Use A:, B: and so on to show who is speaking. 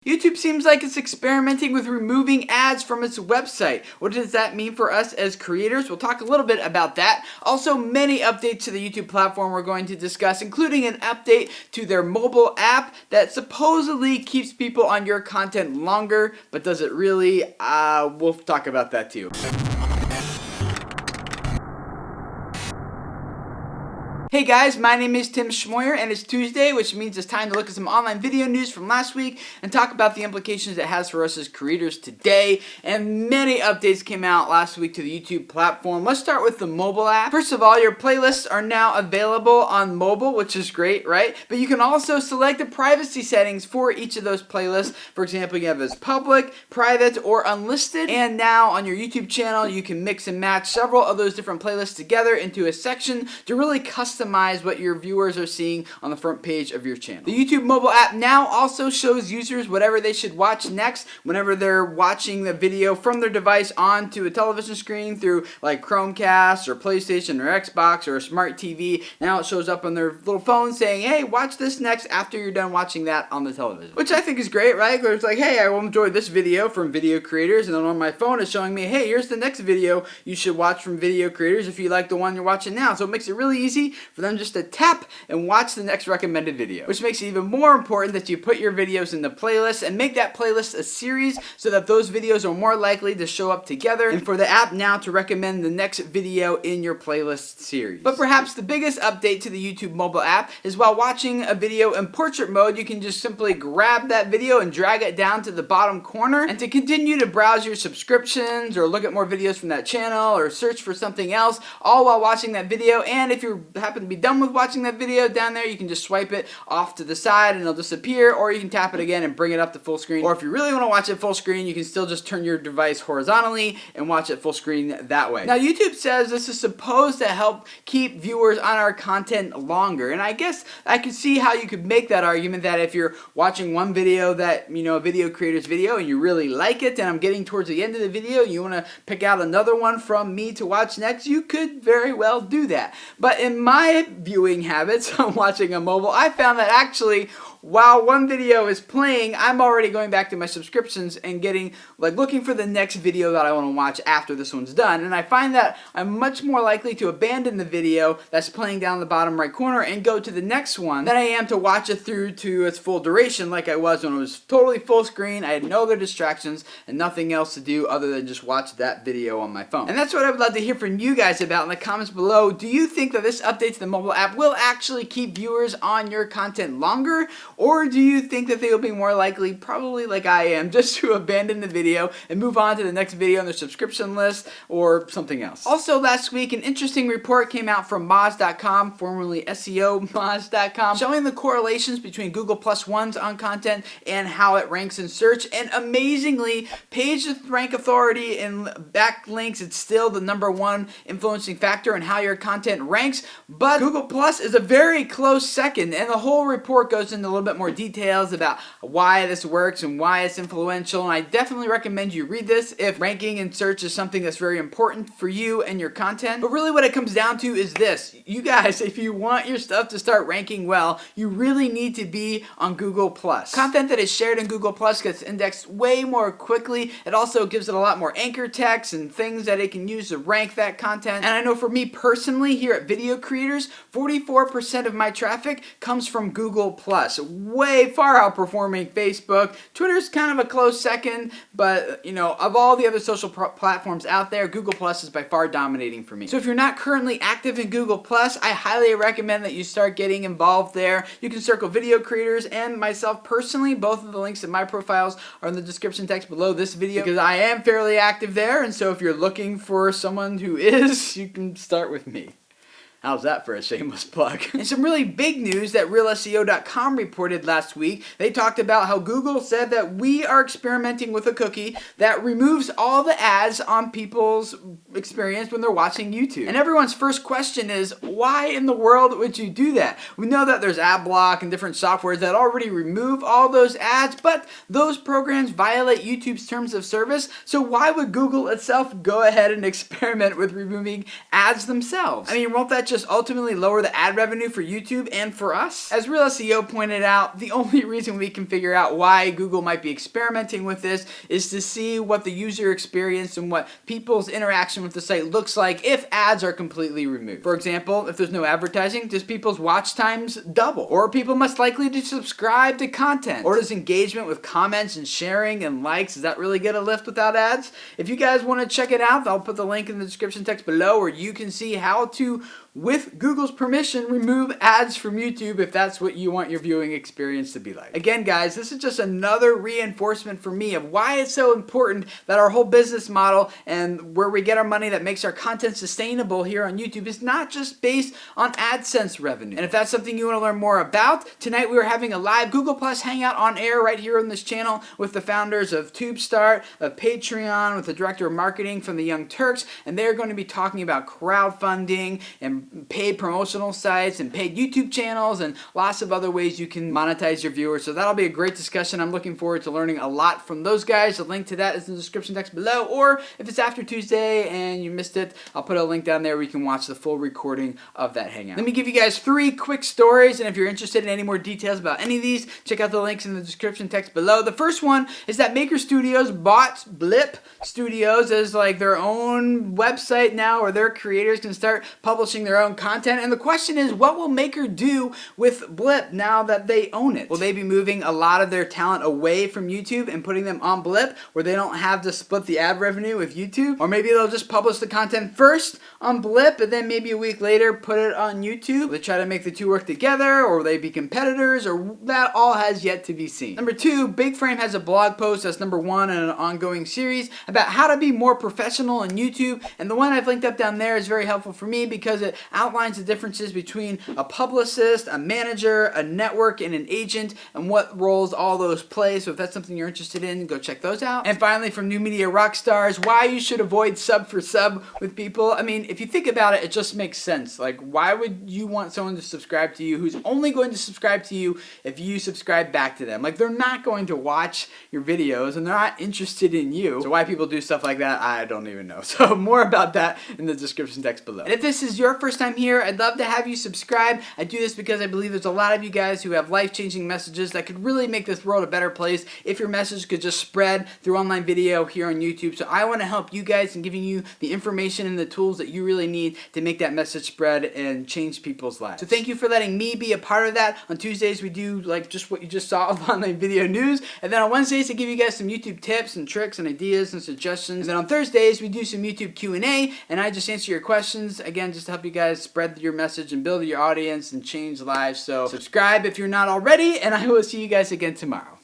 A: YouTube seems like it's experimenting with removing ads from its website. What does that mean for us as creators? We'll talk a little bit about that. Also, many updates to the YouTube platform we're going to discuss, including an update to their mobile app that supposedly keeps people on your content longer, but does it really? We'll talk about that too. Hey guys, my name is Tim Schmoyer and it's Tuesday, which means it's time to look at some online video news from last week and talk about the implications it has for us as creators today. And many updates came out last week to the YouTube platform. Let's start with the mobile app. First of all, your playlists are now available on mobile, which is great, right? But you can also select the privacy settings for each of those playlists. For example, you have as public, private, or unlisted. And now on your YouTube channel, you can mix and match several of those different playlists together into a section to really customize what your viewers are seeing on the front page of your channel. The YouTube mobile app now also shows users whatever they should watch next whenever they're watching the video from their device onto a television screen through like Chromecast or PlayStation or Xbox or a smart TV. Now it shows up on their little phone saying, hey, watch this next after you're done watching that on the television. Which I think is great, right? It's like, hey, I will enjoy this video from video creators, and then on my phone it's showing me, hey, here's the next video you should watch from video creators if you like the one you're watching now. So it makes it really easy for them just to tap and watch the next recommended video, which makes it even more important that you put your videos in the playlist and make that playlist a series so that those videos are more likely to show up together and for the app now to recommend the next video in your playlist series. But perhaps the biggest update to the YouTube mobile app is while watching a video in portrait mode, you can just simply grab that video and drag it down to the bottom corner, and to continue to browse your subscriptions or look at more videos from that channel or search for something else, all while watching that video. And if you happen to be done with watching that video down there, you can just swipe it off to the side and it'll disappear, or you can tap it again and bring it up to full screen. Or if you really want to watch it full screen, you can still just turn your device horizontally and watch it full screen that way. Now, YouTube says this is supposed to help keep viewers on our content longer, and I guess I could see how you could make that argument that if you're watching one video that, you know, a video creator's video and you really like it, and I'm getting towards the end of the video, you want to pick out another one from me to watch next, you could very well do that. But in my viewing habits on watching a mobile, I found that actually while one video is playing, I'm already going back to my subscriptions and looking for the next video that I want to watch after this one's done. And I find that I'm much more likely to abandon the video that's playing down the bottom right corner and go to the next one than I am to watch it through to its full duration like I was when it was totally full screen. I had no other distractions and nothing else to do other than just watch that video on my phone. And that's what I would love to hear from you guys about in the comments below. Do you think that this update to the mobile app will actually keep viewers on your content longer? Or do you think that they will be more likely, probably like I am, just to abandon the video and move on to the next video on their subscription list or something else? Also, last week, an interesting report came out from Moz.com, formerly SEO Moz.com, showing the correlations between Google Plus ones on content and how it ranks in search. And amazingly, page rank authority and backlinks, it's still the #1 influencing factor in how your content ranks. But Google Plus is a very close second, and the whole report goes into a little bit more details about why this works and why it's influential, and I definitely recommend you read this if ranking and search is something that's very important for you and your content. But really what it comes down to is this: you guys, if you want your stuff to start ranking well, you really need to be on Google+. Content that is shared in Google+ gets indexed way more quickly. It also gives it a lot more anchor text and things that it can use to rank that content. And I know for me personally here at Video Creators, 44% of my traffic comes from Google+, way far outperforming Facebook. Twitter's kind of a close second, but you know, of all the other social platforms out there, Google Plus is by far dominating for me. So if you're not currently active in Google Plus, I highly recommend that you start getting involved there. You can circle Video Creators and myself personally. Both of the links in my profiles are in the description text below this video because I am fairly active there, and so if you're looking for someone who is, you can start with me. How's that for a shameless plug? And some really big news that RealSEO.com reported last week. They talked about how Google said that we are experimenting with a cookie that removes all the ads on people's experience when they're watching YouTube. And everyone's first question is, why in the world would you do that? We know that there's AdBlock and different softwares that already remove all those ads, but those programs violate YouTube's terms of service, so why would Google itself go ahead and experiment with removing ads themselves? I mean, won't that just ultimately lower the ad revenue for YouTube and for us? As Real SEO pointed out, the only reason we can figure out why Google might be experimenting with this is to see what the user experience and what people's interaction with the site looks like if ads are completely removed. For example, if there's no advertising, does people's watch times double? Or are people less likely to subscribe to content? Or does engagement with comments and sharing and likes, does that really get a lift without ads? If you guys want to check it out, I'll put the link in the description text below where you can see how to, with Google's permission, remove ads from YouTube if that's what you want your viewing experience to be like. Again, guys, this is just another reinforcement for me of why it's so important that our whole business model and where we get our money that makes our content sustainable here on YouTube is not just based on AdSense revenue. And if that's something you want to learn more about, tonight we are having a live Google Plus Hangout on air right here on this channel with the founders of TubeStart, of Patreon, with the director of marketing from the Young Turks, and they're going to be talking about crowdfunding and paid promotional sites and paid YouTube channels and lots of other ways you can monetize your viewers. So that'll be a great discussion. I'm looking forward to learning a lot from those guys. The link to that is in the description text below, or if it's after Tuesday and you missed it, I'll put a link down there where you can watch the full recording of that hangout. Let me give you guys 3 quick stories, and if you're interested in any more details about any of these, check out the links in the description text below. The first one is that Maker Studios bought Blip Studios as like their own website now, where their creators can start publishing their own content. And the question is, what will Maker do with Blip now that they own it? Will they be moving a lot of their talent away from YouTube and putting them on Blip, where they don't have to split the ad revenue with YouTube? Or maybe they'll just publish the content first on Blip and then maybe a week later put it on YouTube? Will they try to make the two work together, or will they be competitors, or that all has yet to be seen. Number 2, Big Frame has a blog post that's number 1 in an ongoing series about how to be more professional on YouTube, and the one I've linked up down there is very helpful for me because it outlines the differences between a publicist, a manager, a network, and an agent, and what roles all those play. So if that's something you're interested in, go check those out. And finally, from New Media Rockstars, why you should avoid sub for sub with people. I mean, if you think about it, it just makes sense. Like, why would you want someone to subscribe to you who's only going to subscribe to you if you subscribe back to them? Like, they're not going to watch your videos and they're not interested in you. So why people do stuff like that, I don't even know. So more about that in the description text below. And if this is your first time here, I'd love to have you subscribe. I do this because I believe there's a lot of you guys who have life-changing messages that could really make this world a better place if your message could just spread through online video here on YouTube. So I want to help you guys in giving you the information and the tools that you really need to make that message spread and change people's lives. So thank you for letting me be a part of that. On Tuesdays, we do like just what you just saw of online video news. And then on Wednesdays, I give you guys some YouTube tips and tricks and ideas and suggestions. And then on Thursdays, we do some YouTube Q&A, and I just answer your questions, again, just to help you guys spread your message and build your audience and change lives. So subscribe if you're not already, and I will see you guys again tomorrow.